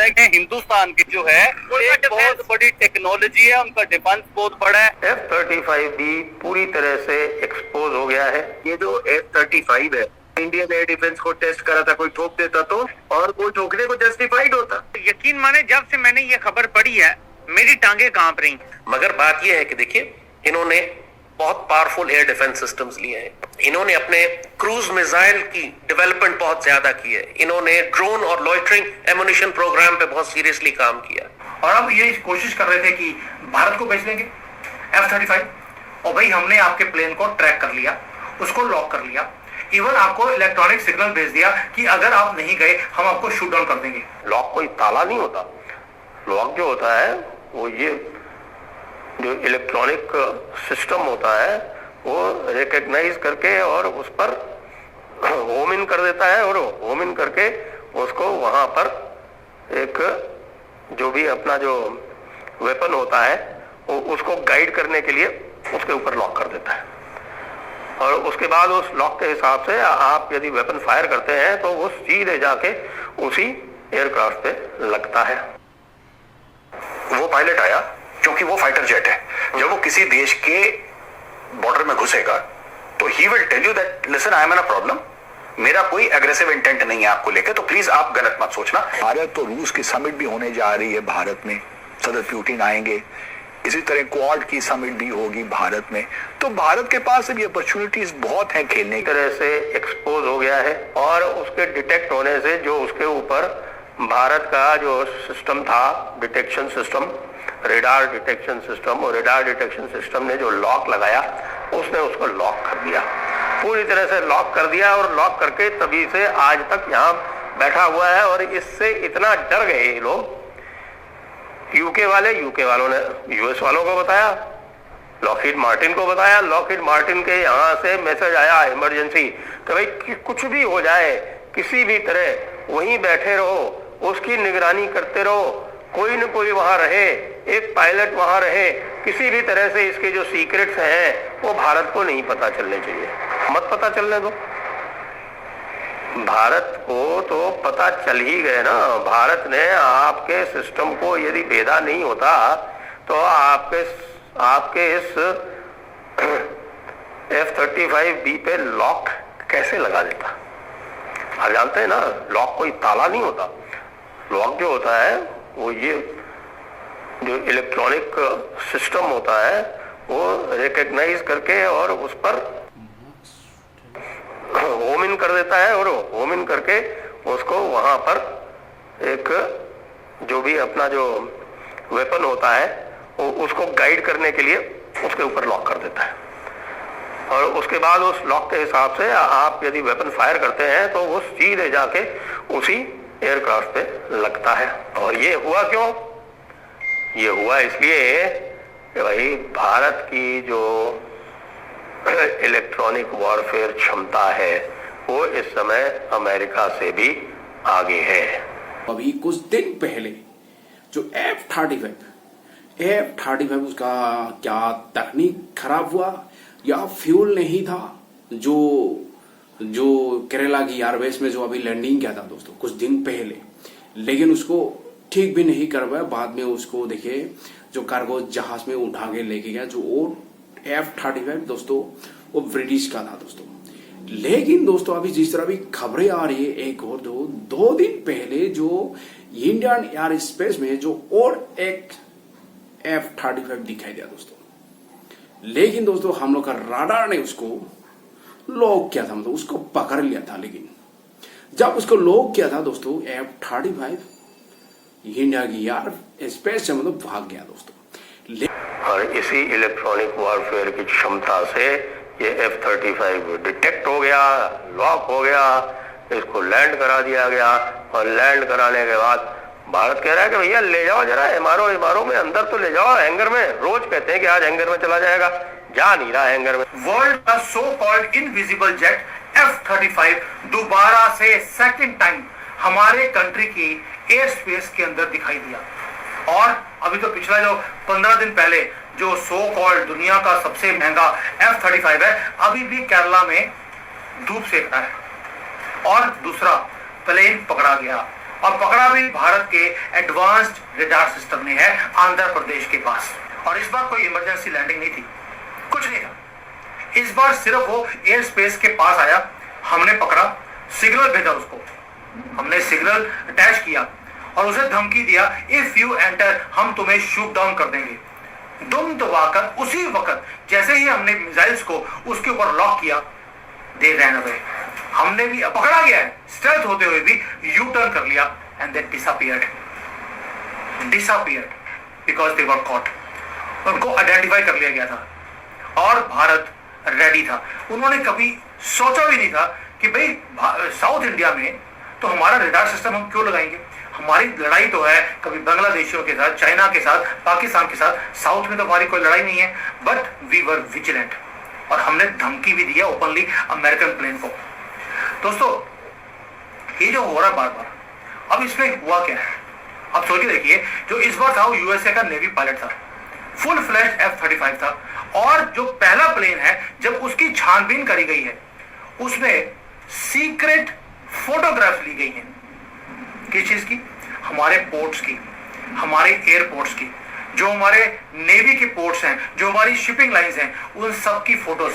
है कि हिंदुस्तान की जो है एक बहुत बड़ी टेक्नोलॉजी है, उनका डिफेंस बहुत बड़ा है। F-35 भी पूरी तरह से एक्सपोज हो गया है। ये जो F-35 है, इंडियन एयर डिफेंस को टेस्ट करा था, कोई ठोक देता तो, और कोई ठोकने को जस्टिफाइड होता। यकीन माने जब से मैंने ये खबर पढ़ी है मेरी टांगे कांप रही। मगर बात यह है कि देखिए, इन्होंने बहुत पावरफुल एयर डिफेंस सिस्टम्स लिए हैं, इन्होंने अपने क्रूज मिसाइल की डेवलपमेंट बहुत ज्यादा की है, इन्होंने ड्रोन और लॉइटरिंग एमुनिशन प्रोग्राम पे बहुत सीरियसली काम किया। और अब ये कोशिश कर रहे थे कि भारत को बेच देंगे F-35, और भाई हमने आपके प्लेन को ट्रैक कर लिया, उसको लॉक कर लिया, इवन आपको इलेक्ट्रॉनिक सिग्नल भेज दिया कि अगर आप नहीं गए हम आपको शूट डाउन कर देंगे। लॉक कोई ताला नहीं होता। लॉक जो होता है वो ये जो इलेक्ट्रॉनिक सिस्टम होता है वो रिकग्नाइज करके और उस पर होम इन कर देता है, और होम इन करके उसको वहां पर एक जो भी अपना जो वेपन होता है वो उसको गाइड करने के लिए उसके ऊपर लॉक कर देता है, और उसके बाद उस लॉक के हिसाब से आप यदि वेपन फायर करते हैं तो वो सीधे जाके उसी एयरक्राफ्ट पे लगता है। वो पायलट आया क्योंकि वो फाइटर जेट है, जब वो किसी देश के बॉर्डर में घुसेगा तो he will tell you that listen I am in a problem, मेरा कोई एग्रेसिव इंटेंट नहीं है आपको लेके, तो प्लीज आप गलत मत सोचना। भारत तो रूस की समिट भी होने जा रही है भारत में, सदर पुतिन आएंगे, इसी तरह क्वाड की समिट भी होगी भारत में, तो भारत के पास अब ये अपॉर्चुनिटीज बहुत हैं खेलने की। तरह से एक्सपोज हो गया है, और उसके डिटेक्ट होने से जो उसके ऊपर भारत का जो सिस्टम था, detection system, radar detection system, और रेडार डिटेक्शन सिस्टम ने जो लॉक लगाया उसने उसको लॉक कर दिया, पूरी तरह से लॉक कर दिया, और लॉक करके तभी से आज तक यहाँ बैठा हुआ है। और इससे इतना डर गए ये लोग, यूके वालों ने यूएस वालों को बताया, लॉकहीड मार्टिन को बताया, लॉकहीड मार्टिन के यहाँ से मैसेज आया इमरजेंसी कि भाई कुछ भी हो जाए, किसी भी तरह वहीं बैठे रहो, उसकी निगरानी करते रहो, कोई न कोई वहां रहे, एक पायलट वहां रहे, किसी भी तरह से इसके जो सीक्रेट्स हैं वो भारत को नहीं पता चलने चाहिए, मत पता चलने दो। भारत को तो पता चल ही गए ना, भारत ने आपके सिस्टम को यदि भेदा नहीं होता तो आपके इस F-35B पे लॉक कैसे लगा देता। आप जानते हैं ना, लॉक कोई ताला नहीं होता। लॉक जो होता है वो ये जो इलेक्ट्रॉनिक सिस्टम होता है वो रिकग्नाइज करके और उस पर होम इन कर देता है, और होम इन करके उसको वहां पर एक जो भी अपना जो वेपन होता है वो उसको गाइड करने के लिए उसके ऊपर लॉक कर देता है, और उसके बाद उस लॉक के हिसाब से आप यदि वेपन फायर करते हैं तो वो सीधे जाके उसी एयरक्राफ्ट पे लगता है। और ये हुआ क्यों? ये हुआ इसलिए कि भाई भारत की जो इलेक्ट्रॉनिक वॉरफेयर क्षमता है वो इस समय अमेरिका से भी आगे है। अभी कुछ दिन पहले जो F-35 उसका क्या तकनीक खराब हुआ या फ्यूल नहीं था, जो केरला की एयरबेस में जो अभी लैंडिंग किया था दोस्तों कुछ दिन पहले, लेकिन उसको ठीक भी नहीं कर पाया। बाद में उसको देखिए जो कार्गो जहाज में उठा के लेके गया, जो F-35 दोस्तों वो ब्रिटिश का था दोस्तों। लेकिन दोस्तों अभी जिस तरह भी खबरें आ रही है, एक और दो दिन पहले जो इंडियन एयर स्पेस में जो और एक F-35 दिखाई दिया दोस्तों। लेकिन दोस्तों हम लोग का राडार ने उसको लॉक किया था, मतलब उसको पकड़ लिया था। लेकिन जब उसको लॉक किया था दोस्तों, F-35 इंडिया की एयर स्पेस से मतलब भाग गया दोस्तों। और इसी इलेक्ट्रॉनिक वॉरफेयर की क्षमता से ये F-35 डिटेक्ट हो गया, लॉक हो गया, इसको लैंड करा दिया गया, और लैंड कराने के बाद भारत कह रहा है कि भैया ले जाओ जरा एमआरओ में अंदर तो ले जाओ हैंगर में। रोज कहते हैं कि आज हैंगर में चला जाएगा, जा नहीं रहा हैंगर में। वर्ल्ड का so called invisible jet F-35 दोबारा से सेकंड टाइम हमारे कंट्री की एयर स्पेस के अंदर दिखाई दिया। और अभी तो पिछला जो 15 दिन पहले जो सो कॉल्ड दुनिया का सबसे महंगा F-35 है, अभी भी केरला में धूप सेक रहा है। और दूसरा प्लेन पकड़ा गया, और पकड़ा भी भारत के एडवांस्ड रडार सिस्टम ने है आंध्र प्रदेश के पास। और इस बार कोई इमरजेंसी लैंडिंग नहीं थी, कुछ नहीं था। इस बार सिर्फ वो एयर स्पेस के पास आया, हमने पकड़ा, सिग्नल भेजा उसको, हमने सिग्नल अटैच किया और उसे धमकी दिया, इफ यू एंटर हम तुम्हें शूट डाउन कर देंगे। दुम दबाकर उसी वक्त जैसे ही हमने मिसाइल्स को उसके ऊपर लॉक किया, दे रैन अवे। हमने भी पकड़ा गया है, स्टेल्थ होते हुए भी यू टर्न कर लिया and they disappeared because they were caught. उनको आइडेंटिफाई कर लिया गया था और भारत रेडी था। उन्होंने कभी सोचा भी नहीं था कि भाई साउथ इंडिया में तो हमारा रडार सिस्टम हम क्यों लगाएंगे, हमारी लड़ाई तो है कभी बांग्लादेशियों के साथ, चाइना के साथ, पाकिस्तान के साथ, साउथ में तो हमारी कोई लड़ाई नहीं है। बट वी वर विजिलेंट और हमने धमकी भी दिया ओपनली अमेरिकन प्लेन को। दोस्तों ये जो हो रहा बार बार, अब इसमें हुआ क्या है, अब सोचिए देखिए, जो इस बार था वो यूएसए का नेवी पायलट था, फुल फ्लैश F-35 था। और जो पहला प्लेन है जब उसकी छानबीन करी गई है उसमें सीक्रेट फोटोग्राफ्स ली गई हैं। किस चीज की? हमारे पोर्ट्स की, हमारे एयरपोर्ट्स की, जो हमारे नेवी के पोर्ट्स हैं, जो हमारी शिपिंग लाइंस हैं, उन सब की फोटोज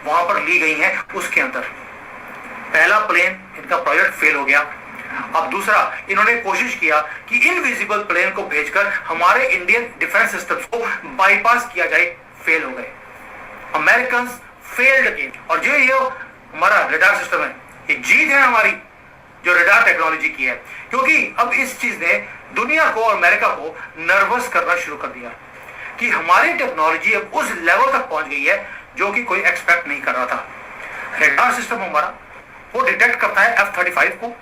वहां पर ली गई हैं। उसके अंदर पहला प्लेन इनका प्रोजेक्ट फेल हो गया। अब दूसरा, इन्होंने कोशिश किया कि इनविजिबल प्लेन को भेजकर हमारे इंडियन डिफेंस सिस्टम्स को बाईपास किया जाए, फेल हो गए। American failed again. और जो ये हमारा रडार सिस्टम है, ये जीत है हमारी जो रडार टेक्नोलॉजी की है, क्योंकि अब इस चीज ने दुनिया को और अमेरिका को नर्वस करना शुरू कर दिया कि हमारी टेक्नोलॉजी अब उस लेवल तक पहुंच गई है जो कि कोई एक्सपेक्ट नहीं कर रहा था। रडार सिस्टम हमारा वो डिटेक्ट करता है F-35 को,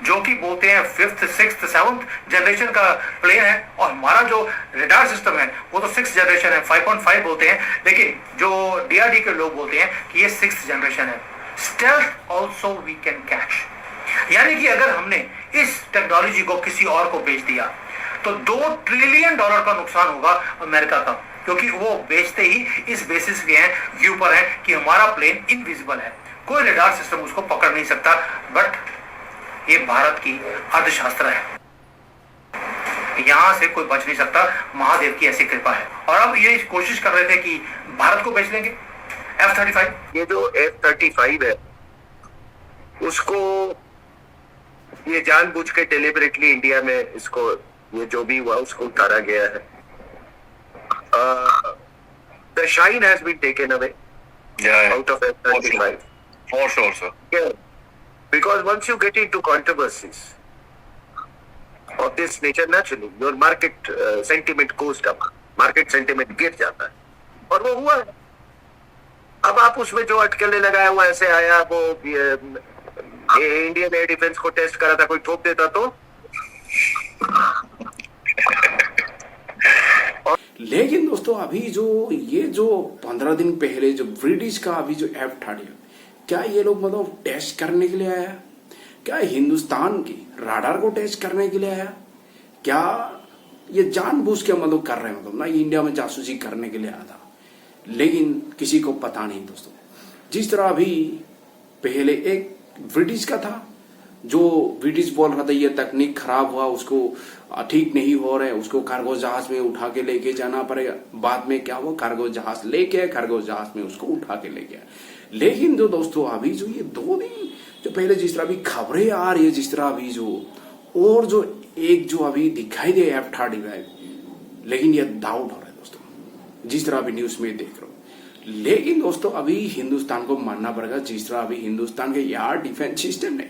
जो कि बोलते हैं 5th, 6th, 7th जनरेशन का प्लेन है, और हमारा जो रडार सिस्टम है वो तो 6th जनरेशन है, 5.5 बोलते हैं, लेकिन जो DRD के लोग बोलते हैं कि ये 6th जनरेशन है। Stealth also we can catch, यानी कि अगर हमने इस टेक्नोलॉजी को किसी और को बेच दिया तो $2 ट्रिलियन का नुकसान होगा अमेरिका का, क्योंकि वो बेचते ही इस बेसिस पे हैं, व्यू पर है कि हमारा प्लेन इनविजिबल है, कोई रडार सिस्टम उसको पकड़ नहीं सकता। बट ये भारत की अर्थशास्त्र है, यहां से कोई बच नहीं सकता, महादेव की ऐसी कृपा है। और अब ये कोशिश कर रहे थे कि भारत को बेच लेंगे F-35। ये जो F-35 है उसको ये जानबूझ के डेलिबरेटली इंडिया में इसको ये जो भी हुआ उसको उतारा गया है। The shine has been taken away out of F-35. For sure, sir. Yeah. Because once you get into controversies of this nature, naturally your market sentiment goes down, market sentiment गिर जाता है, और वो हुआ है। अब आप उसमें जो अटकलें लगाया हुआ ऐसे आया, वो ये इंडियन एयर डिफेंस को टेस्ट करा था, कोई ठोक देता तो। लेकिन दोस्तों अभी जो 15 दिन पहले जो ब्रिटिश का अभी जो F-35, क्या ये लोग मतलब टेस्ट करने के लिए आया? क्या हिंदुस्तान की राडार को टेस्ट करने के लिए आया? क्या ये जानबूझ के मतलब कर रहे हैं, मतलब ना इंडिया में जासूसी करने के लिए आया था? लेकिन किसी को पता नहीं दोस्तों। जिस तरह अभी पहले एक ब्रिटिश का था, जो ब्रिटिश बोल रहा था ये तकनीक खराब हुआ, उसको ठीक नहीं हो रहा है, उसको कार्गो जहाज में उठा के लेके जाना पड़ेगा। बाद में क्या हुआ, कार्गो जहाज लेके, कार्गो जहाज में उसको उठा के ले गया। लेकिन जो दोस्तों अभी जो ये 2 दिन जो पहले जिस तरह अभी खबरें आ रही है, जिस तरह अभी जो और जो एक जो अभी दिखाई दे F-35, लेकिन ये डाउट हो रहा है दोस्तों, जिस तरह अभी न्यूज में देख रहा हूं। लेकिन दोस्तों अभी हिंदुस्तान को मानना पड़ेगा, जिस तरह अभी हिंदुस्तान के एयर डिफेंस सिस्टम ने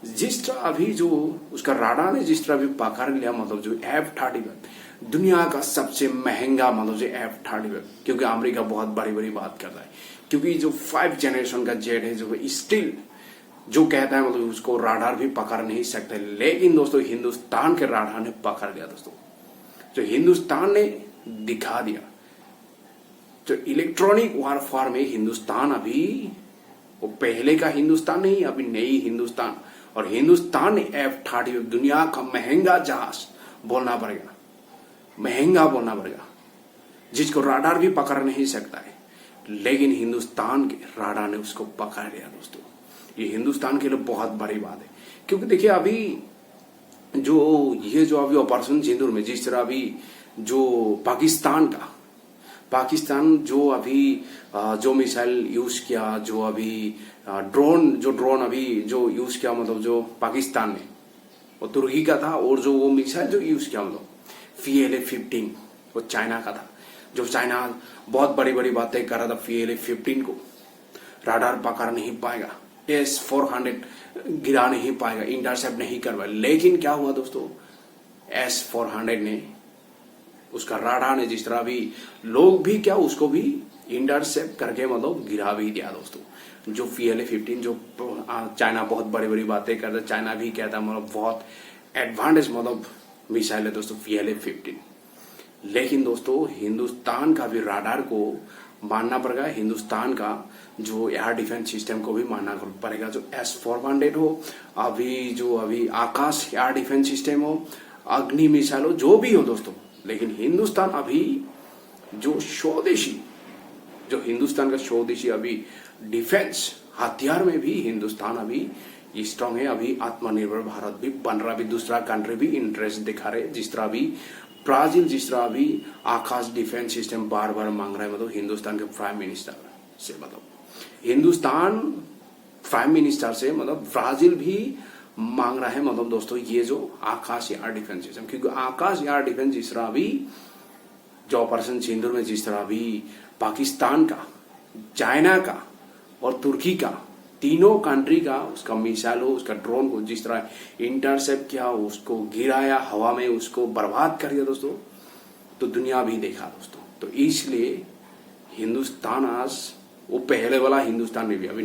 जिस तरह अभी जो उसका राडार ने जिस तरह अभी पकड़ लिया, मतलब जो F-35 दुनिया का सबसे महंगा मतलब जो F-35, क्योंकि अमेरिका बहुत बड़ी बात कर रहा है, क्योंकि जो 5th जनरेशन का जेट है जो स्टिल जो कहता है मतलब उसको राडार भी पकड़ नहीं सकते। लेकिन दोस्तों हिंदुस्तान के राडार ने पकड़ लिया दोस्तों, जो हिंदुस्तान ने दिखा दिया। जो इलेक्ट्रॉनिक वारफेयर में हिंदुस्तान अभी वो पहले का हिंदुस्तान नहीं, अभी नई हिंदुस्तान। और हिंदुस्तान ने F-35 दुनिया का महंगा जहाज बोलना पड़ेगा, महंगा बोलना पड़ेगा, जिसको राडार भी पकड़ नहीं सकता है। लेकिन हिंदुस्तान के राडार ने उसको पकड़ लिया दोस्तों। ये हिंदुस्तान के लिए बहुत बड़ी बात है, क्योंकि देखिए अभी जो ये जो अभी ऑपरेशन सिंदूर में जिस तरह अभी जो पाकिस्तान जो अभी जो मिसाइल यूज किया, जो अभी ड्रोन अभी जो यूज किया, मतलब जो पाकिस्तान ने, वो तुर्की का था, और जो वो मिसाइल जो यूज किया मतलब PLA-15 वो चाइना का था। जो चाइना बहुत बड़ी बड़ी बातें कर रहा था, PLA-15 को राडार पकड़ नहीं पाएगा, S-400 गिरा नहीं पाएगा, इंटरसेप्ट नहीं कर पाएगा। लेकिन क्या हुआ दोस्तों, S-400 ने उसका राडार ने जिस तरह भी लोग भी क्या उसको भी इंटरसेप्ट करके मतलब गिरा भी दिया दोस्तों। जो PLA-15 जो चाइना बहुत बड़ी बड़ी बातें करता, चाइना भी कहता मतलब बहुत एडवांटेज मतलब मिसाइल है दोस्तों PLA-15। लेकिन दोस्तों हिंदुस्तान का भी राडार को मानना पड़ेगा, हिंदुस्तान का जो एयर डिफेंस सिस्टम को भी मानना पड़ेगा। जो S-400 हो, अभी आकाश एयर डिफेंस सिस्टम हो, अग्नि मिसाइल हो, जो भी हो दोस्तों, लेकिन हिंदुस्तान अभी जो हिंदुस्तान का स्वदेशी अभी डिफेंस हथियार में भी हिंदुस्तान अभी स्ट्रांग है। अभी आत्मनिर्भर भारत भी बन रहा, अभी दूसरा कंट्री भी इंटरेस्ट दिखा रहे, जिस तरह अभी ब्राजील जिस तरह अभी आकाश डिफेंस सिस्टम बार बार मांग रहा है, मतलब हिंदुस्तान के प्राइम मिनिस्टर से, मतलब हिंदुस्तान प्राइम मिनिस्टर से मतलब ब्राजील भी मांग रहा है, मतलब दोस्तों ये जो आकाश एयर डिफेंस सिस्टम, क्योंकि आकाश एयर डिफेंस जिस तरह अभी जो ऑपरेशन सिंदूर में जिस तरह अभी पाकिस्तान का, चाइना का और तुर्की का, तीनों कंट्री का उसका मिसाइल हो, उसका ड्रोन को जिस तरह इंटरसेप्ट किया, उसको गिराया, हवा में उसको बर्बाद कर दिया दोस्तों, तो दुनिया भी देखा दोस्तों। तो इसलिए हिंदुस्तान आज वो पहले वाला हिंदुस्तान में भी अभी